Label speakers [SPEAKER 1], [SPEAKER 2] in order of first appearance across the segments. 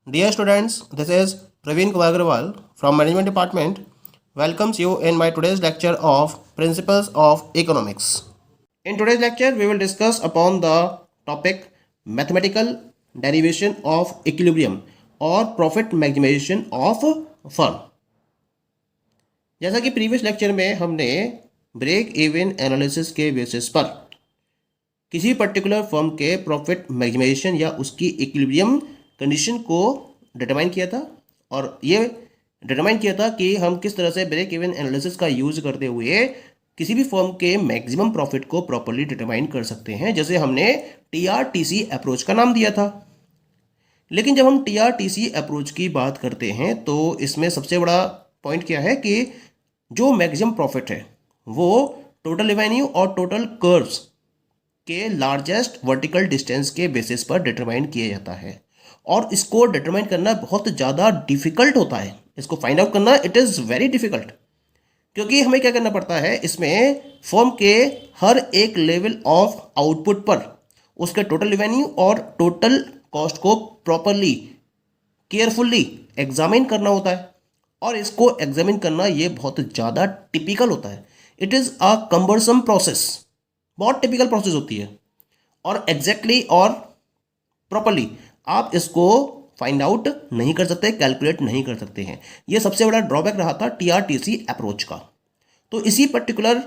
[SPEAKER 1] Dear students, this is Praveen Kumar Agrawal from Management Department. Welcomes you in my today's lecture of Principles of Economics. In today's lecture, we will discuss upon the topic mathematical derivation of equilibrium or profit maximization of firm. जैसा कि previous lecture में हमने break even analysis के basis पर किसी particular firm के profit maximisation या उसकी इक्विलिब्रियम कंडीशन को डिटरमाइन किया था और ये डिटरमाइन किया था कि हम किस तरह से ब्रेक इवन एनालिसिस का यूज़ करते हुए किसी भी फर्म के मैक्सिमम प्रॉफिट को प्रॉपरली डिटरमाइन कर सकते हैं, जैसे हमने TRTC अप्रोच का नाम दिया था। लेकिन जब हम TRTC अप्रोच की बात करते हैं तो इसमें सबसे बड़ा पॉइंट क्या है कि जो मैक्सिमम प्रॉफिट है वो टोटल रेवेन्यू और टोटल कर्व्स के लार्जेस्ट वर्टिकल डिस्टेंस के बेसिस पर डिटरमाइन किया जाता है और इसको डिटरमाइन करना बहुत ज़्यादा डिफिकल्ट होता है। इसको फाइंड आउट करना इट इज़ वेरी डिफिकल्ट, क्योंकि हमें क्या करना पड़ता है, इसमें फर्म के हर एक लेवल ऑफ आउटपुट पर उसके टोटल रेवेन्यू और टोटल कॉस्ट को प्रॉपरली केयरफुल्ली एग्जामिन करना होता है और इसको एग्जामिन करना ये बहुत ज़्यादा टिपिकल होता है। It is a cumbersome process, बहुत टिपिकल प्रोसेस होती है और एग्जैक्टली और प्रॉपरली आप इसको फाइंड आउट नहीं कर सकते, कैलकुलेट नहीं कर सकते हैं। ये सबसे बड़ा ड्रॉबैक रहा था TRTC अप्रोच का। तो इसी पर्टिकुलर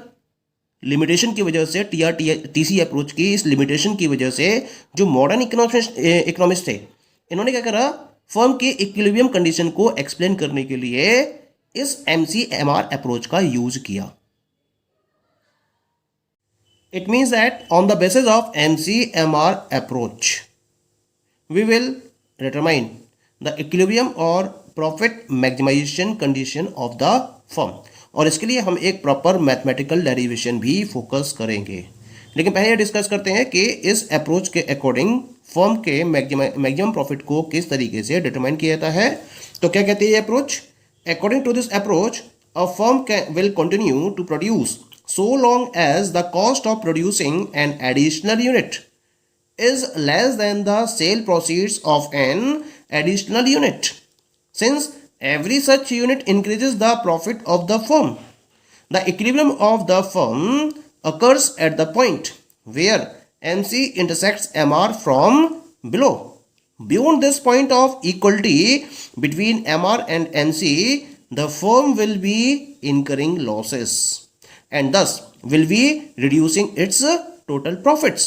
[SPEAKER 1] लिमिटेशन की वजह से, TRTC अप्रोच की इस लिमिटेशन की वजह से जो मॉडर्न इकोनॉमिस्ट थे, इन्होंने क्या करा, फर्म के इक्विलिब्रियम कंडीशन को एक्सप्लेन करने के लिए इस MCMR अप्रोच का यूज किया। It means that on the basis of MCMR approach, we will determine the equilibrium or profit maximization condition of the firm। और इसके लिए हम एक प्रॉपर मैथमेटिकल डेरिवेशन भी फोकस करेंगे। लेकिन पहले डिस्कस करते हैं कि इस अप्रोच के अकॉर्डिंग फर्म के मैक्सिमम प्रॉफिट को किस तरीके से डिटरमाइन किया जाता है। तो क्या कहते हैं ये approach? According to this approach, a firm will continue to produce so long as the cost of producing an additional unit is less than the sale proceeds of an additional unit. Since every such unit increases the profit of the firm, the equilibrium of the firm occurs at the point where MC intersects MR from below. Beyond this point of equality between MR and MC, the firm will be incurring losses and thus will be reducing its total profits।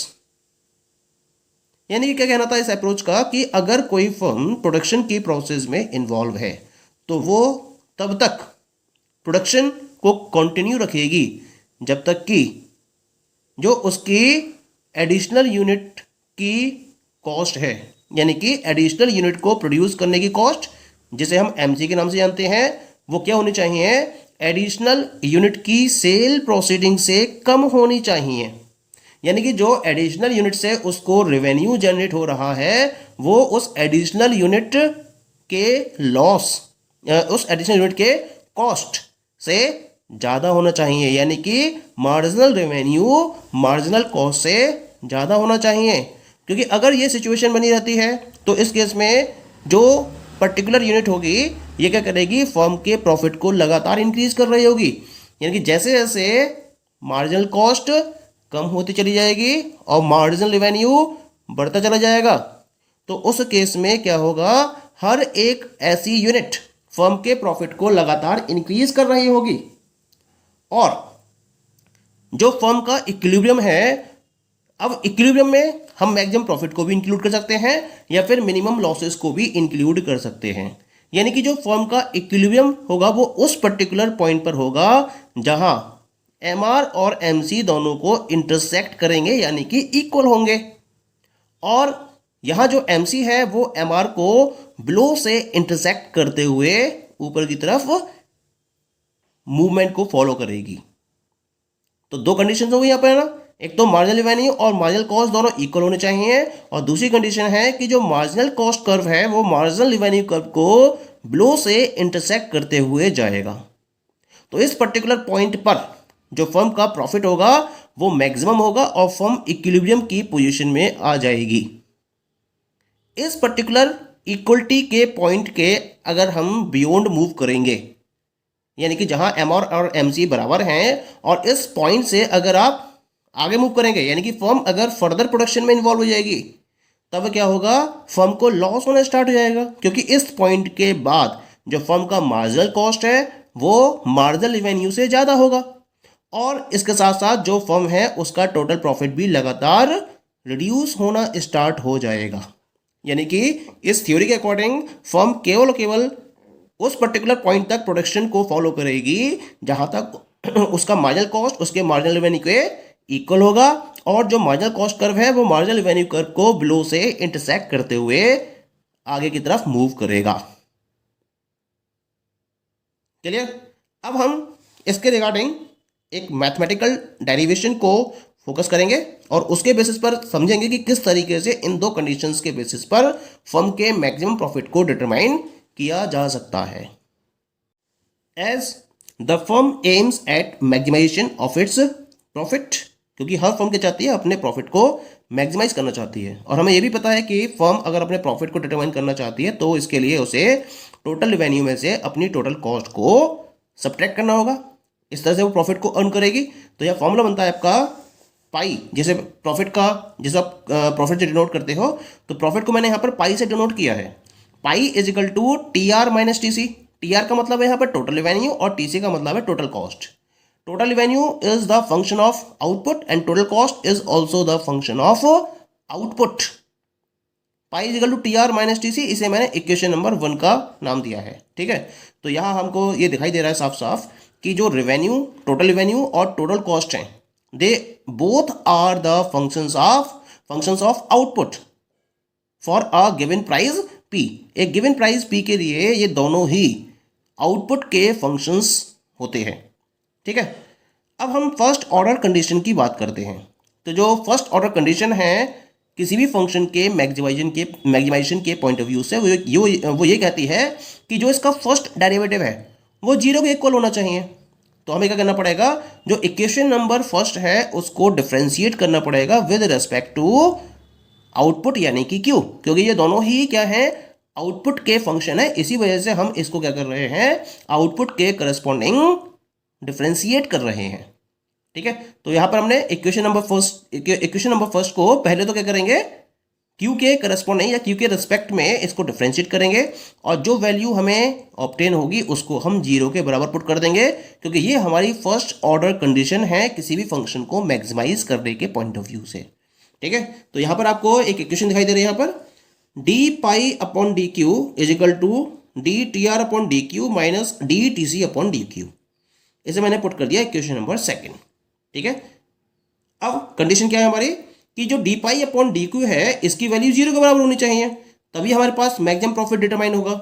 [SPEAKER 1] यानी कि क्या कहना था इस approach का कि अगर कोई फर्म प्रोडक्शन की प्रोसेस में इन्वॉल्व है तो वो तब तक प्रोडक्शन को कंटिन्यू रखेगी जब तक कि जो उसकी एडिशनल यूनिट की कॉस्ट है, यानी कि एडिशनल यूनिट को प्रोड्यूस करने की कॉस्ट, जिसे हम MC के नाम से जानते हैं, वो क्या होनी चाहिए, एडिशनल यूनिट की सेल प्रोसीडिंग से कम होनी चाहिए। यानी कि जो एडिशनल यूनिट से उसको रेवेन्यू जनरेट हो रहा है वो उस एडिशनल यूनिट के लॉस, उस एडिशनल यूनिट के कॉस्ट से ज़्यादा होना चाहिए। यानी कि मार्जिनल रेवेन्यू मार्जिनल कॉस्ट से ज़्यादा होना चाहिए, क्योंकि अगर ये सिचुएशन बनी रहती है तो इस केस में जो पर्टिकुलर यूनिट होगी ये क्या करेगी, फर्म के प्रॉफिट को लगातार इंक्रीज कर रही होगी। यानी कि जैसे जैसे मार्जिनल कॉस्ट कम होती चली जाएगी और मार्जिनल रेवेन्यू बढ़ता चला जाएगा, तो उस केस में क्या होगा, हर एक ऐसी यूनिट फर्म के प्रॉफिट को लगातार इंक्रीज कर रही होगी और जो फर्म का इक्विलिब्रियम है, अब इक्विलिब्रियम में हम मैक्सिमम प्रॉफिट को भी इंक्लूड कर सकते हैं या फिर मिनिमम लॉसेस को भी इंक्लूड कर सकते हैं। यानी कि जो फर्म का इक्विलिब्रियम होगा वो उस पर्टिकुलर पॉइंट पर होगा जहां MR और MC दोनों को इंटरसेक्ट करेंगे, यानी कि इक्वल होंगे, और यहां जो MC है वो MR को बिलो से इंटरसेक्ट करते हुए ऊपर की तरफ मूवमेंट को फॉलो करेगी। तो दो कंडीशन हो गई यहाँ पर ना, एक तो मार्जिनल रेवेन्यू और मार्जिनल कॉस्ट दोनों इक्वल होने चाहिए, और दूसरी कंडीशन है कि जो मार्जिनल कॉस्ट कर्व है वो मार्जिनल रेवेन्यू कर्व को बिलो से इंटरसेक्ट करते हुए जाएगा। तो इस पर्टिकुलर पॉइंट पर जो फर्म का प्रॉफिट होगा वो मैक्सिमम होगा और फर्म इक्विलिब्रियम की पोजीशन में आ जाएगी। इस पर्टिकुलर इक्वलिटी के पॉइंट के अगर हम बियॉन्ड मूव करेंगे, यानी कि जहां एम और एम सी बराबर हैं और इस पॉइंट से अगर आप आगे मूव करेंगे, यानी कि फर्म अगर फर्दर प्रोडक्शन में इन्वॉल्व हो जाएगी, तब क्या होगा, फर्म को लॉस होना स्टार्ट हो जाएगा, क्योंकि इस पॉइंट के बाद जो फर्म का मार्जिनल कॉस्ट है वो मार्जिनल रेवेन्यू से ज़्यादा होगा, और इसके साथ साथ जो फर्म है उसका टोटल प्रॉफिट भी लगातार रिड्यूस होना स्टार्ट हो जाएगा। यानी कि इस थ्योरी के अकॉर्डिंग फर्म केवल और केवल उस पर्टिकुलर पॉइंट तक प्रोडक्शन को फॉलो करेगी जहां तक उसका मार्जिनल कॉस्ट उसके मार्जिनल रेवेन्यू के इक्वल होगा, और जो मार्जिनल कॉस्ट कर्व है वो मार्जिनल रेवेन्यू कर्व को बिलो से इंटरसेक्ट करते हुए आगे की तरफ मूव करेगा। क्लियर? अब हम इसके रिगार्डिंग एक मैथमेटिकल डेरिवेशन को फोकस करेंगे और उसके बेसिस पर समझेंगे कि किस तरीके से इन दो कंडीशंस के बेसिस पर फर्म के मैक्सिमम प्रॉफिट को डिटरमाइन किया जा सकता है। As the firm aims at maximisation of its profit, क्योंकि हर फर्म क्या चाहती है, अपने प्रॉफिट को मैक्सिमाइज करना चाहती है, और हमें यह भी पता है कि फर्म अगर अपने प्रॉफिट को डिटरमाइन करना चाहती है तो इसके लिए उसे टोटल रेवेन्यू में से अपनी टोटल कॉस्ट को सब्ट्रैक्ट करना होगा, इस तरह से वो प्रॉफिट को अर्न करेगी। तो यह फॉर्मूला बनता है आपका पाई, जैसे प्रॉफिट का, जैसे आप प्रॉफिट से डिनोट करते हो, तो प्रॉफिट को मैंने यहाँ पर पाई से डिनोट किया है। Pi is equal to T R minus T C. T R का मतलब है यहाँ पर टोटल रेवेन्यू और टी सी का मतलब है total cost. Total revenue is the function of output and total cost is also the function of output. Pi is equal to T R minus T C, इसे मैंने equation number 1 का नाम दिया है। ठीक है, तो यहाँ हमको ये दिखाई दे रहा है साफ साफ कि जो रेवेन्यू, टोटल रेवेन्यू और टोटल कॉस्ट हैं, they both are the functions of output for a given price P. एक गिवन प्राइस पी के लिए ये दोनों ही आउटपुट के फंक्शंस होते हैं। ठीक है, अब हम फर्स्ट ऑर्डर कंडीशन की बात करते हैं। तो जो फर्स्ट ऑर्डर कंडीशन है किसी भी फंक्शन के मैक्सिमाइजेशन के पॉइंट ऑफ व्यू से वो ये कहती है कि जो इसका फर्स्ट डेरिवेटिव है वो 0 के इक्वल होना चाहिए। तो हमें क्या करना पड़ेगा, जो इक्वेशन नंबर फर्स्ट है उसको डिफरेंशिएट करना पड़ेगा विद रिस्पेक्ट टू आउटपुट, यानी कि क्यू, क्योंकि ये दोनों ही क्या है, आउटपुट के फंक्शन है। इसी वजह से हम इसको क्या कर रहे हैं, आउटपुट के करस्पॉन्डिंग डिफरेंशिएट कर रहे हैं। ठीक है, तो यहां पर हमने इक्वेशन नंबर फर्स्ट को पहले तो क्या करेंगे, क्यू के करस्पॉन्डिंग या क्यू के रिस्पेक्ट में इसको डिफरेंशिएट करेंगे, और जो वैल्यू हमें ऑब्टेन होगी उसको हम 0 के बराबर पुट कर देंगे, क्योंकि ये हमारी फर्स्ट ऑर्डर कंडीशन है किसी भी फंक्शन को मैक्सिमाइज करने के पॉइंट ऑफ व्यू से। ठीक है, तो यहां पर आपको एक इक्वेशन दिखाई दे रही है, यहाँ पर D pi upon D Q is equal to D T R upon D Q minus D T C upon D Q. इसे मैंने पुट कर दिया इक्वेशन नंबर 2। ठीक है, अब कंडीशन क्या है हमारी कि जो D pi upon D Q है इसकी वैल्यू 0 के बराबर होनी चाहिए, तभी हमारे पास मैक्सिमम प्रॉफिट डिटरमाइन होगा।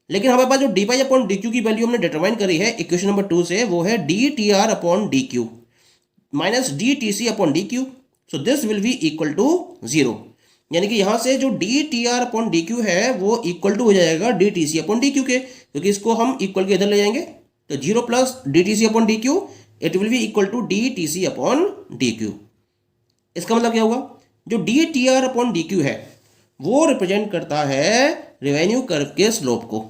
[SPEAKER 1] लेकिन हमारे पास जो D pi upon D Q की वैल्यू हमने डिटरमाइन करी है इक्वेशन नंबर 2 से, वो है D T R upon D Q minus D T C upon D Q. So this will be equal to 0, यानी कि यहां से जो D T R upon D Q है वो इक्वल टू हो जाएगा D T C upon D Q के, क्योंकि इसको हम इक्वल के इधर ले जाएंगे, तो 0 plus D T C upon D Q it will be equal to D T C upon D Q. इसका मतलब क्या होगा, जो D T R upon D Q है वो रिप्रेजेंट करता है रेवेन्यू कर्व के स्लोप को,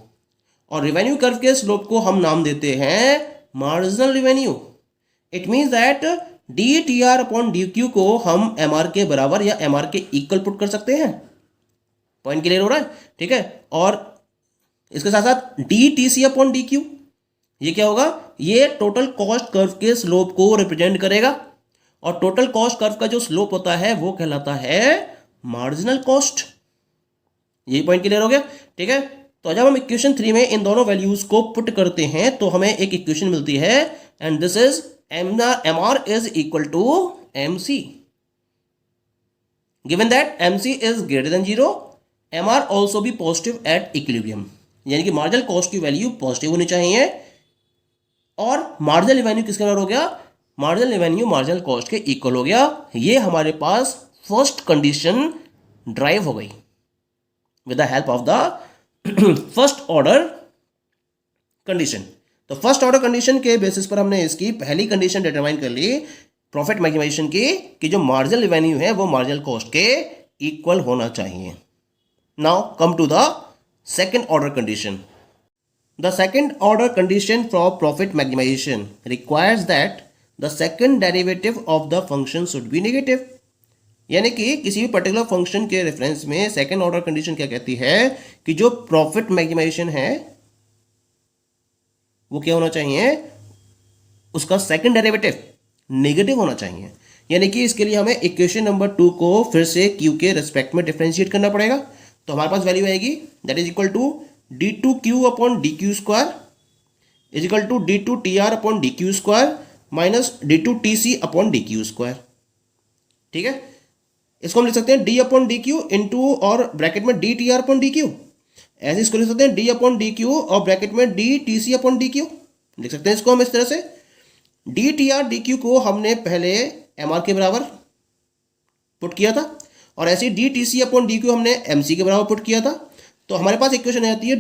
[SPEAKER 1] और रेवेन्यू कर्व के स्लोप को हम नाम देते हैं marginal revenue. It means that D T R upon D Q को हम एम आर के बराबर या एम आर के इक्वल पुट कर सकते हैं। पॉइंट क्लियर हो रहा है? ठीक है, और इसके साथ साथ D T C upon D Q ये क्या होगा, ये टोटल कॉस्ट कर्व के स्लोप को रिप्रेजेंट करेगा, और टोटल कॉस्ट कर्व का जो स्लोप होता है वो कहलाता है मार्जिनल कॉस्ट। ये पॉइंट क्लियर हो गया? ठीक है, तो जब हम इक्वेशन 3 में इन दोनों वैल्यूज को पुट करते हैं तो हमें एक इक्वेशन मिलती है, and this is M R is equal to M C. Given that M C is greater than 0, M R also भी पॉजिटिव एट इक्विलिब्रियम, यानी कि मार्जिनल कॉस्ट की वैल्यू पॉजिटिव होनी चाहिए, और मार्जिनल रेवेन्यू किसके बराबर हो गया, मार्जिनल रेवेन्यू मार्जिनल कॉस्ट के इक्वल हो गया। ये हमारे पास फर्स्ट कंडीशन ड्राइव हो गई with the help of the first order condition. तो फर्स्ट ऑर्डर कंडीशन के बेसिस पर हमने इसकी पहली कंडीशन डिटरमाइन कर ली प्रॉफिट मैक्सिमाइजेशन की, कि जो मार्जिनल रेवेन्यू है वो मार्जिनल कॉस्ट के इक्वल होना चाहिए। Now come to the second order condition. The second order condition for profit maximization requires that the second derivative of the function should be negative. यानी कि किसी भी पर्टिकुलर फंक्शन के रेफरेंस में second order condition क्या कहती है कि जो प्रॉफिट मैक्सिमाइजेशन है वो क्या होना चाहिए, उसका सेकंड डेरिवेटिव नेगेटिव होना चाहिए। यानी कि इसके लिए हमें इक्वेशन नंबर 2 को फिर से क्यू के रिस्पेक्ट में डिफरेंशिएट करना पड़ेगा। तो हमारे पास वैल्यू आएगी that is equal to d2q upon dq square is equal to d2tr upon dq square minus d2tc upon dq square. ठीक है, इसको हम लिख सकते हैं d अपॉन dq इंटू और ब्रैकेट में dtr अपॉन dq। ऐसे इसको लिख सकते हैं d अपॉन dq और ब्रैकेट में dtc अपॉन dq। लिख सकते हैं इसको हम इस तरह से, dtr dq को हमने पहले mr के बराबर पुट किया था और ऐसे dtc अपॉन dq हमने mc के बराबर पुट किया था। तो हमारे पास इक्वेशन आती है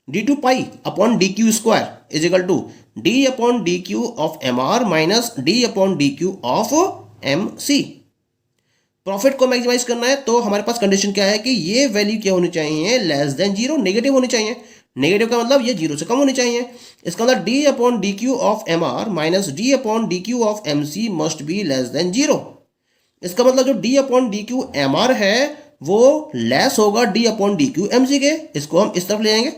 [SPEAKER 1] d2 pi upon dq square is equal to d upon dq of mr minus d upon dq of mc। Profit को मैक्सिमाइज करना है तो हमारे पास कंडीशन क्या है कि ये वैल्यू क्या होनी चाहिए, लेस देन जीरो, नेगेटिव होनी चाहिए। नेगेटिव का मतलब ये जीरो से कम होनी चाहिए। इसका मतलब d upon D Q of M R minus डी upon D Q of M C must be less than zero. इसका मतलब जो d upon D Q M R है वो लेस होगा d upon D Q M C के। इसको हम इस तरफ ले आएंगे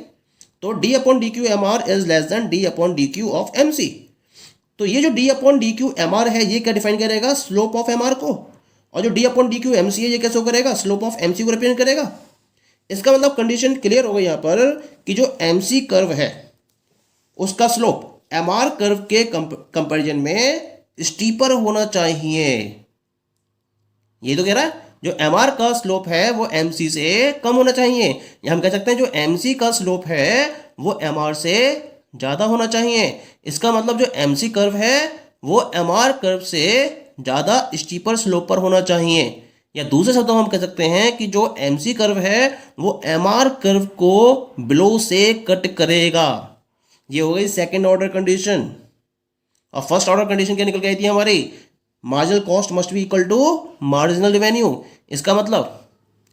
[SPEAKER 1] तो d upon D Q M R is less than d upon D Q of M C. तो ये जो d upon D Q M R है ये क्या डिफाइन करेगा, स्लोप ऑफ एम आर को, और जो d upon D Q M C है ये कैसे करेगा, स्लोप ऑफ एम सी को रिप्रेजेंट करेगा। इसका मतलब कंडीशन क्लियर हो गई यहाँ पर कि जो एम सी कर्व है उसका स्लोप एम आर कर्व के कंपैरिजन में स्टीपर होना चाहिए। ये तो कह रहा है जो एम आर का स्लोप है वो एम सी से कम होना चाहिए, या हम कह सकते हैं जो एम सी का स्लोप है वो एम आर से ज़्यादा होना चाहिए। इसका मतलब जो एम सी कर्व है वो एम आर कर्व से ज़्यादा स्टीपर स्लोप पर होना चाहिए, या दूसरे शब्दों में हम कह सकते हैं कि जो एम सी कर्व है वो एम आर कर्व को बिलो से कट करेगा। ये हो गई सेकेंड ऑर्डर कंडीशन। और फर्स्ट ऑर्डर कंडीशन क्या निकल के आई थी हमारी, marginal cost must be equal to marginal revenue. इसका मतलब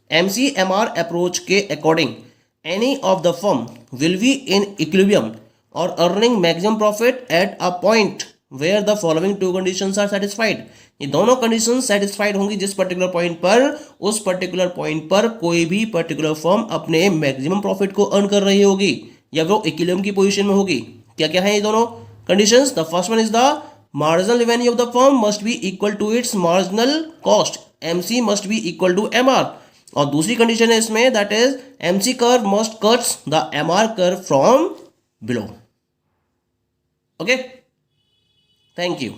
[SPEAKER 1] M C M R approach के according any of the firm will be in equilibrium और earning maximum profit at a point where the following two conditions are satisfied. ये दोनों condition satisfied होंगी जिस particular point पर, उस particular point पर कोई भी पर्टिकुलर फर्म अपने मैक्सिमम प्रॉफिट को अर्न कर रही होगी या वो इक्विलिब्रियम की पोजीशन में होगी। क्या क्या है ये दोनों conditions, the first one is the marginal revenue of the firm must be equal to its marginal cost, MC must be equal to MR, और दूसरी कंडीशन है इसमें that is MC curve must cuts the MR curve from below. Okay, thank you.